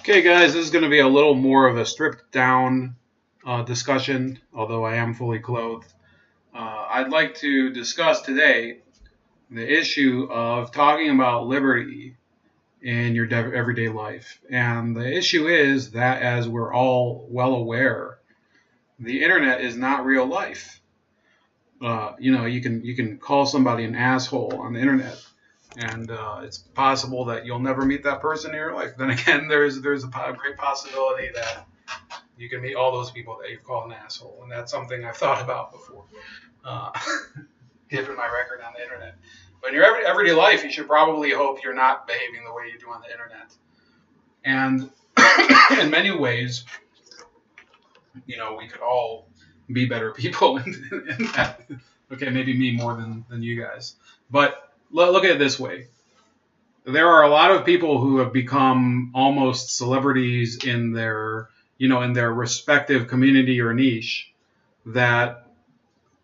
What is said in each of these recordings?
Okay, guys, this is going to be a little more of a stripped down discussion, although I am fully clothed. I'd like to discuss today the issue of talking about liberty in your everyday life. And the issue is that, as we're all well aware, the internet is not real life. You can call somebody an asshole on the internet, and it's possible that you'll never meet that person in your life. Then again, there's a great possibility that you can meet all those people that you call an asshole, and that's something I've thought about before, uh, given my record on the internet. But in your everyday life, you should probably hope you're not behaving the way you do on the internet. And in many ways, we could all be better people in that. Okay, maybe me more than you guys. But look at it this way. There are a lot of people who have become almost celebrities in their respective community or niche, that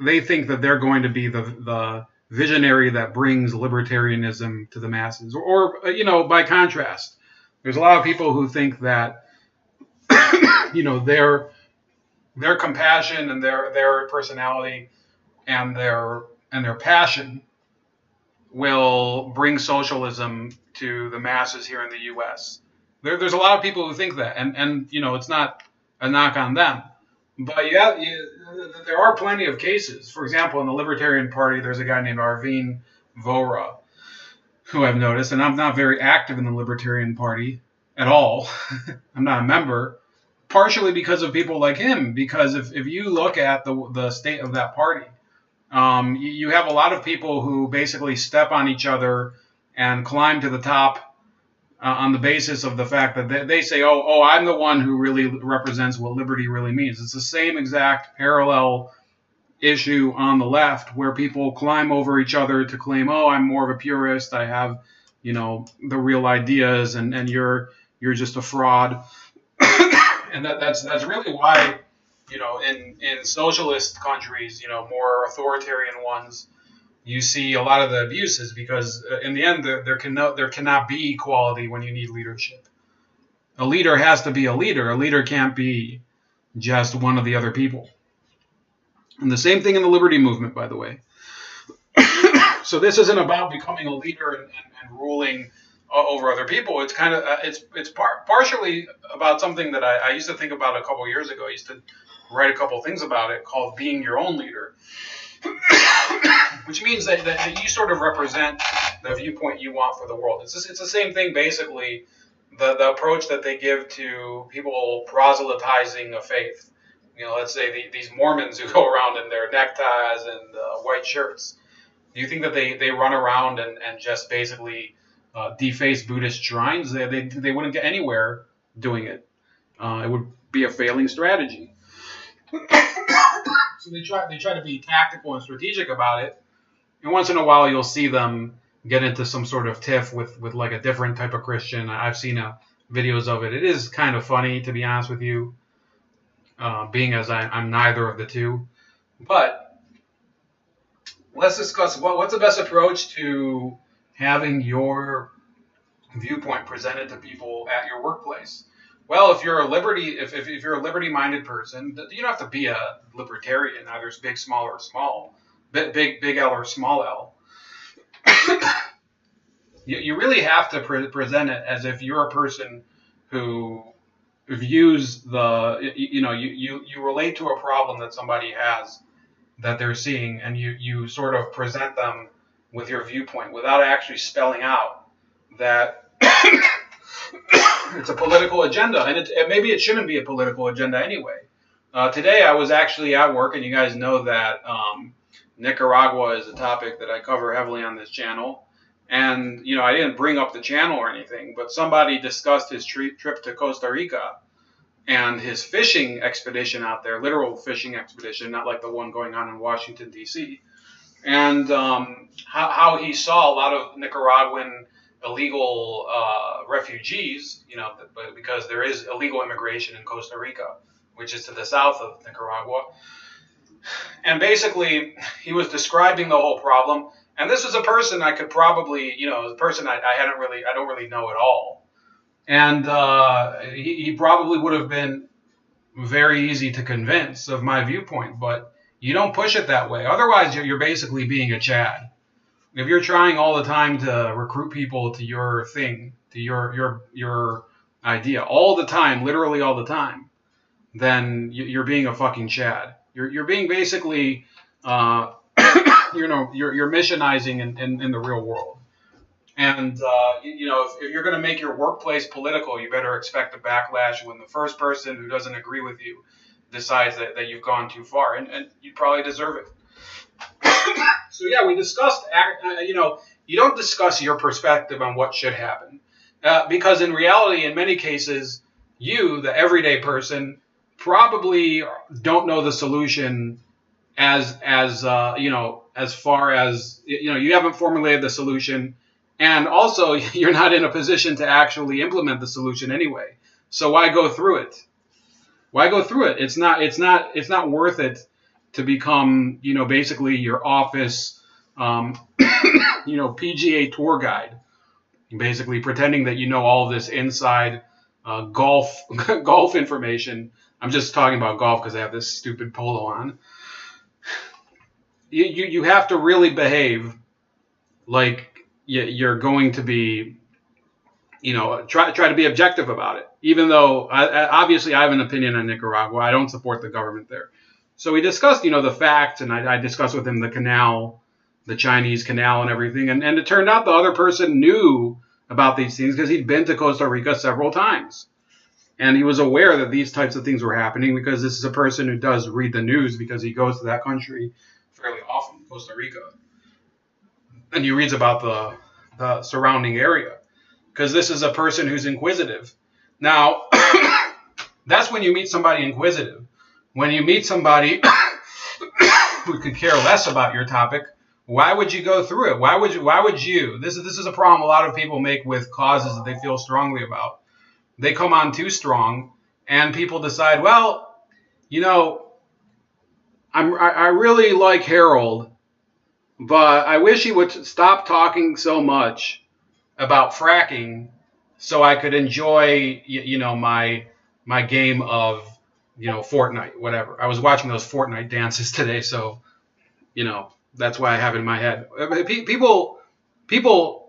they think that they're going to be the visionary that brings libertarianism to the masses. Or by contrast, there's a lot of people who think that their compassion and their personality and their passion will bring socialism to the masses here in the U.S. There's a lot of people who think that, and it's not a knock on them, but there are plenty of cases. For example, in the Libertarian Party, there's a guy named Arvind Vohra, who I've noticed, and I'm not very active in the Libertarian Party at all. I'm not a member, partially because of people like him. Because if you look at the state of that party, you have a lot of people who basically step on each other and climb to the top on the basis of the fact that they say, oh, I'm the one who really represents what liberty really means. It's the same exact parallel issue on the left, where people climb over each other to claim, oh, I'm more of a purist, I have, the real ideas, and you're just a fraud. And that's really why, in socialist countries, more authoritarian ones, you see a lot of the abuses, because in the end, there cannot be equality when you need leadership. A leader has to be a leader. A leader can't be just one of the other people. And the same thing in the liberty movement, by the way. So this isn't about becoming a leader and ruling over other people. It's kind of it's partially about something that I used to think about a couple years ago. I used to write a couple things about it, called being your own leader, which means that you sort of represent the viewpoint you want for the world. It's the same thing, basically, the approach that they give to people proselytizing a faith. Let's say these Mormons who go around in their neckties and white shirts. Do you think that they run around and just basically deface Buddhist shrines? They wouldn't get anywhere doing it. It would be a failing strategy. So they try to be tactical and strategic about it. And once in a while, you'll see them get into some sort of tiff with like a different type of Christian. I've seen videos of it. It is kind of funny, to be honest with you, being as I'm neither of the two. But let's discuss what's the best approach to having your viewpoint presented to people at your workplace. Well, if you're a liberty-minded person, you don't have to be a libertarian. Either it's big, small, or small, big L or small L. You really have to present it as if you're a person who views you relate to a problem that somebody has that they're seeing, and you sort of present them with your viewpoint without actually spelling out that it's a political agenda, and maybe it shouldn't be a political agenda anyway. Today I was actually at work, and you guys know that Nicaragua is a topic that I cover heavily on this channel. And, I didn't bring up the channel or anything, but somebody discussed his trip to Costa Rica and his fishing expedition out there, literal fishing expedition, not like the one going on in Washington, D.C., and how he saw a lot of Nicaraguan illegal refugees, because there is illegal immigration in Costa Rica, which is to the south of Nicaragua. And basically, he was describing the whole problem. And this is a person I could probably, a person I don't really know at all. And he probably would have been very easy to convince of my viewpoint, but you don't push it that way. Otherwise, you're basically being a Chad. If you're trying all the time to recruit people to your thing, to your idea, all the time, literally all the time, then you're being a fucking Chad. You're being basically, you're missionizing in the real world. And if you're going to make your workplace political, you better expect a backlash when the first person who doesn't agree with you decides that you've gone too far, and you probably deserve it. So yeah, we discussed. You don't discuss your perspective on what should happen, because in reality, in many cases, you, the everyday person, probably don't know the solution as far as you haven't formulated the solution, and also you're not in a position to actually implement the solution anyway. So why go through it? Why go through it? It's not worth it to become basically your office PGA tour guide, basically pretending that you know all of this inside golf golf information. I'm just talking about golf because I have this stupid polo on. You have to really behave like you're going to be, try to be objective about it. Even though obviously I have an opinion on Nicaragua, I don't support the government there. So we discussed, the facts, and I discussed with him the canal, the Chinese canal, and everything. And it turned out the other person knew about these things because he'd been to Costa Rica several times. And he was aware that these types of things were happening because this is a person who does read the news because he goes to that country fairly often, Costa Rica. And he reads about the surrounding area because this is a person who's inquisitive. Now, that's when you meet somebody inquisitive. When you meet somebody who could care less about your topic, why would you go through it? Why would you? This is a problem a lot of people make with causes that they feel strongly about. They come on too strong, and people decide, well, I really like Harold, but I wish he would stop talking so much about fracking so I could enjoy, my game of, Fortnite, whatever. I was watching those Fortnite dances today, so, that's why I have it in my head. People,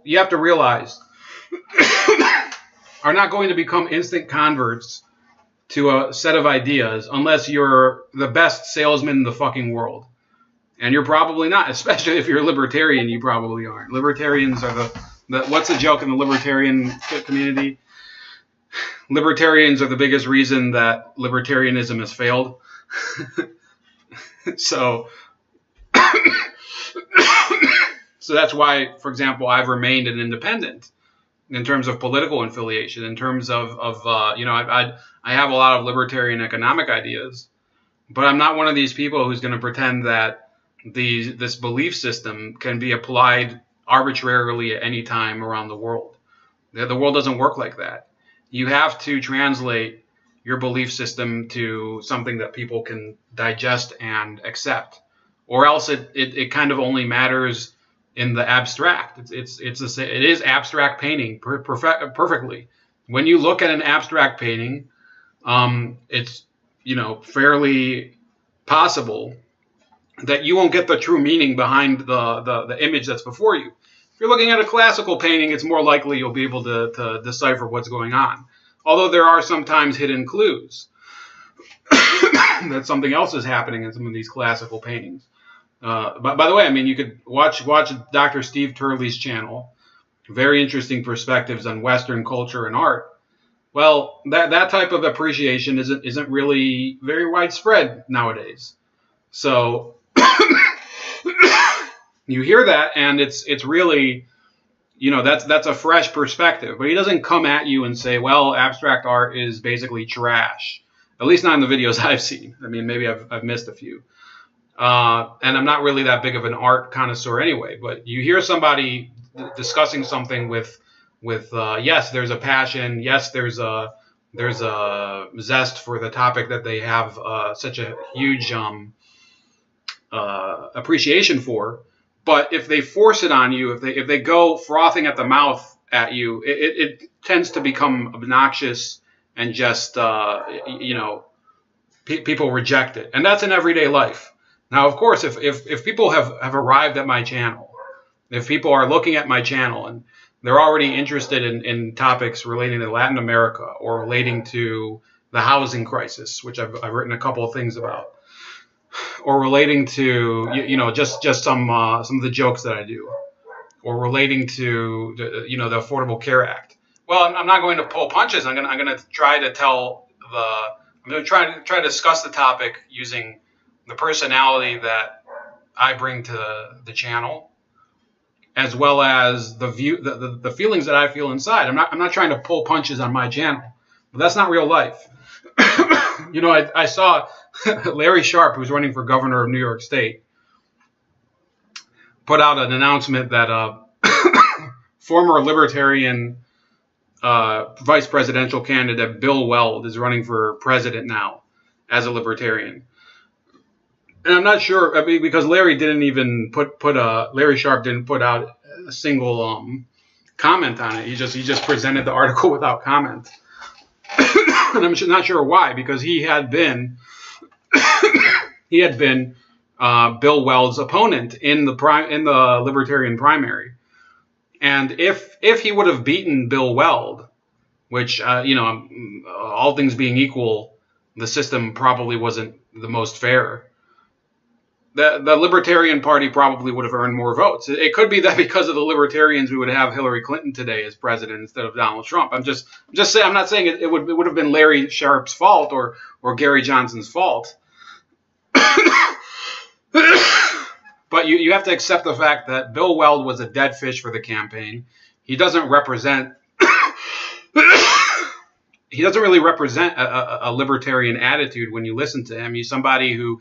you have to realize, are not going to become instant converts to a set of ideas unless you're the best salesman in the fucking world. And you're probably not, especially if you're a libertarian, you probably aren't. Libertarians are what's the joke in the libertarian community? Libertarians are the biggest reason that libertarianism has failed. So that's why, for example, I've remained an independent in terms of political affiliation, in terms of I have a lot of libertarian economic ideas, but I'm not one of these people who's going to pretend that this belief system can be applied arbitrarily at any time around the world. The world doesn't work like that. You have to translate your belief system to something that people can digest and accept, or else it kind of only matters in the abstract. It is abstract painting perfectly. When you look at an abstract painting, it's fairly possible that you won't get the true meaning behind the image that's before you. If you're looking at a classical painting, it's more likely you'll be able to decipher what's going on. Although there are sometimes hidden clues that something else is happening in some of these classical paintings. But by the way, you could watch Dr. Steve Turley's channel. Very interesting perspectives on Western culture and art. Well, that type of appreciation isn't really very widespread nowadays. So you hear that, and it's really, that's a fresh perspective. But he doesn't come at you and say, well, abstract art is basically trash. At least not in the videos I've seen. Maybe I've missed a few. And I'm not really that big of an art connoisseur anyway. But you hear somebody discussing something with yes, there's a passion. Yes, there's a zest for the topic that they have such a huge appreciation for. But if they force it on you, if they go frothing at the mouth at you, tends to become obnoxious and just, people reject it. And that's in everyday life. Now, of course, if people have arrived at my channel, if people are looking at my channel and they're already interested in topics relating to Latin America or relating to the housing crisis, which I've written a couple of things about, or relating to, just some of the jokes that I do, or relating to the Affordable Care Act. Well, I'm not going to pull punches. I'm going to try to I'm going to try to discuss the topic using the personality that I bring to the channel, as well as the feelings that I feel inside. I'm not trying to pull punches on my channel, but that's not real life. I saw Larry Sharpe, who's running for governor of New York State, put out an announcement that former Libertarian vice presidential candidate Bill Weld is running for president now as a Libertarian. And I'm not sure, because Larry didn't even Larry Sharpe didn't put out a single comment on it. He just presented the article without comment. And I'm not sure why, because he had been Bill Weld's opponent in the Libertarian primary. And if he would have beaten Bill Weld, which all things being equal, the system probably wasn't the most fair, the Libertarian Party probably would have earned more votes. It could be that because of the Libertarians, we would have Hillary Clinton today as president instead of Donald Trump. I'm just saying. I'm not saying it would have been Larry Sharpe's fault or Gary Johnson's fault. But you have to accept the fact that Bill Weld was a dead fish for the campaign. He doesn't represent. He doesn't really represent a libertarian attitude when you listen to him. He's somebody who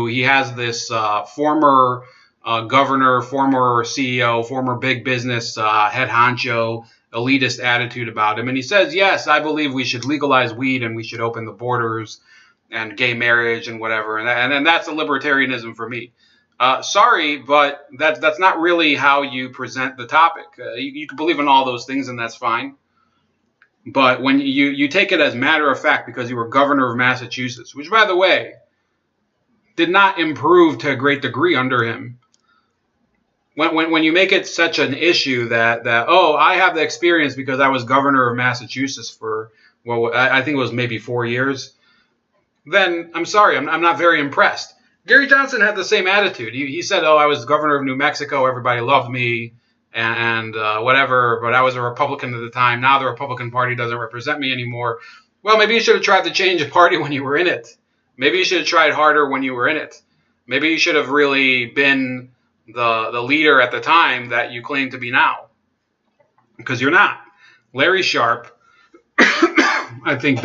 he has this former governor, former CEO, former big business head honcho, elitist attitude about him. And he says, yes, I believe we should legalize weed and we should open the borders and gay marriage and whatever. And that's a libertarianism for me. Sorry, but that's not really how you present the topic. You can believe in all those things, and that's fine. But when you take it as matter of fact because you were governor of Massachusetts, which, by the way, did not improve to a great degree under him. When you make it such an issue that I have the experience because I was governor of Massachusetts for, I think it was maybe 4 years, then I'm sorry, I'm not very impressed. Gary Johnson had the same attitude. He said, I was governor of New Mexico, everybody loved me, and whatever, but I was a Republican at the time. Now the Republican Party doesn't represent me anymore. Well, maybe you should have tried to change a party when you were in it. Maybe you should have tried harder when you were in it. Maybe you should have really been the leader at the time that you claim to be now. Because you're not. Larry Sharpe, I think,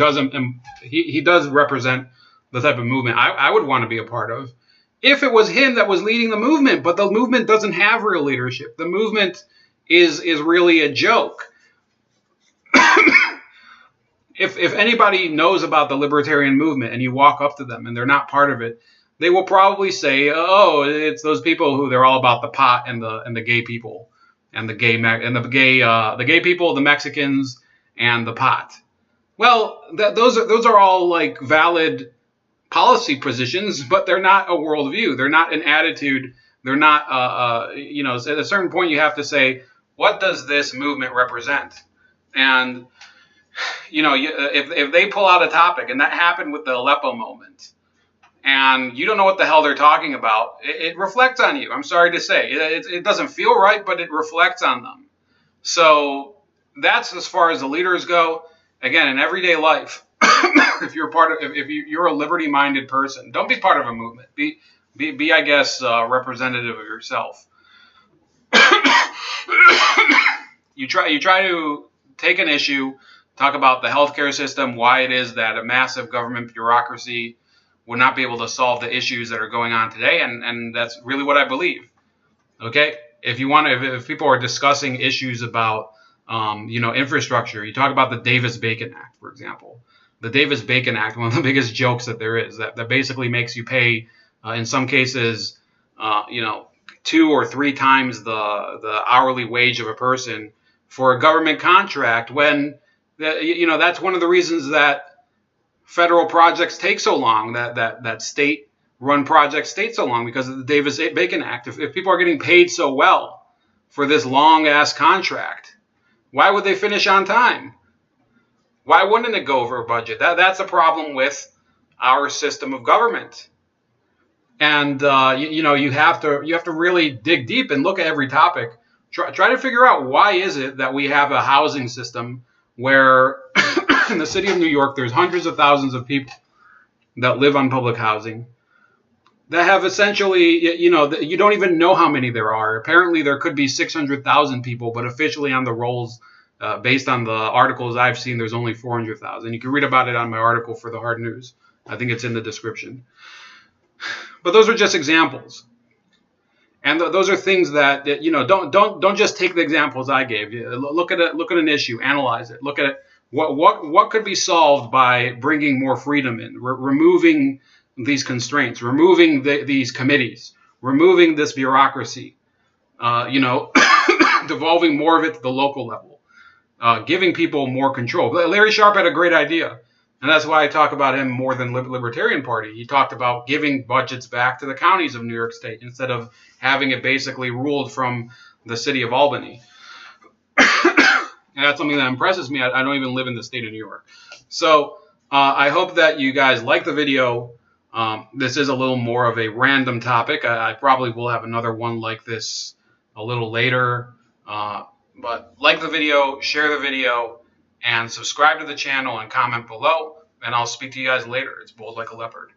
he does represent the type of movement I would want to be a part of if it was him that was leading the movement. But the movement doesn't have real leadership. The movement is really a joke. If anybody knows about the libertarian movement and you walk up to them and they're not part of it, they will probably say, it's those people who they're all about the pot and the gay people and the gay people, the Mexicans, and the pot. Well, those are all like valid policy positions, but they're not a worldview. They're not an attitude. They're not, at a certain point you have to say, what does this movement represent? And, if they pull out a topic, and that happened with the Aleppo moment, and you don't know what the hell they're talking about, it reflects on you. I'm sorry to say. It doesn't feel right, but it reflects on them. So that's as far as the leaders go. Again, in everyday life, if you're a liberty-minded person, don't be part of a movement. Be I guess, representative of yourself. You try to take an issue, talk about the healthcare system, why it is that a massive government bureaucracy would not be able to solve the issues that are going on today, and that's really what I believe. Okay, if people are discussing issues about infrastructure, you talk about the Davis-Bacon Act, for example. The Davis-Bacon Act, one of the biggest jokes that there is, that basically makes you pay, in some cases, 2 or 3 times the hourly wage of a person for a government contract when, that's one of the reasons that federal projects take so long, that state-run projects take so long, because of the Davis-Bacon Act. If people are getting paid so well for this long-ass contract, why would they finish on time? Why wouldn't it go over budget? That's a problem with our system of government. And you have to really dig deep and look at every topic. Try to figure out, why is it that we have a housing system where in the city of New York there's hundreds of thousands of people that live on public housing that have essentially, you don't even know how many there are. Apparently there could be 600,000 people, but officially on the rolls, based on the articles I've seen, there's only 400,000. You can read about it on my article for the Hard News. I think it's in the description. But those are just examples, and those are things that don't just take the examples I gave you. Look at it. Look at an issue. Analyze it. Look at it. What could be solved by bringing more freedom in, removing these constraints, removing these committees, removing this bureaucracy, devolving more of it to the local level, giving people more control. Larry Sharpe had a great idea, and that's why I talk about him more than Libertarian Party. He talked about giving budgets back to the counties of New York State instead of having it basically ruled from the city of Albany. And that's something that impresses me. I don't even live in the state of New York. So I hope that you guys like the video. This is a little more of a random topic. I probably will have another one like this a little later. But like the video, share the video, and subscribe to the channel and comment below. And I'll speak to you guys later. It's Bold Like a Leopard.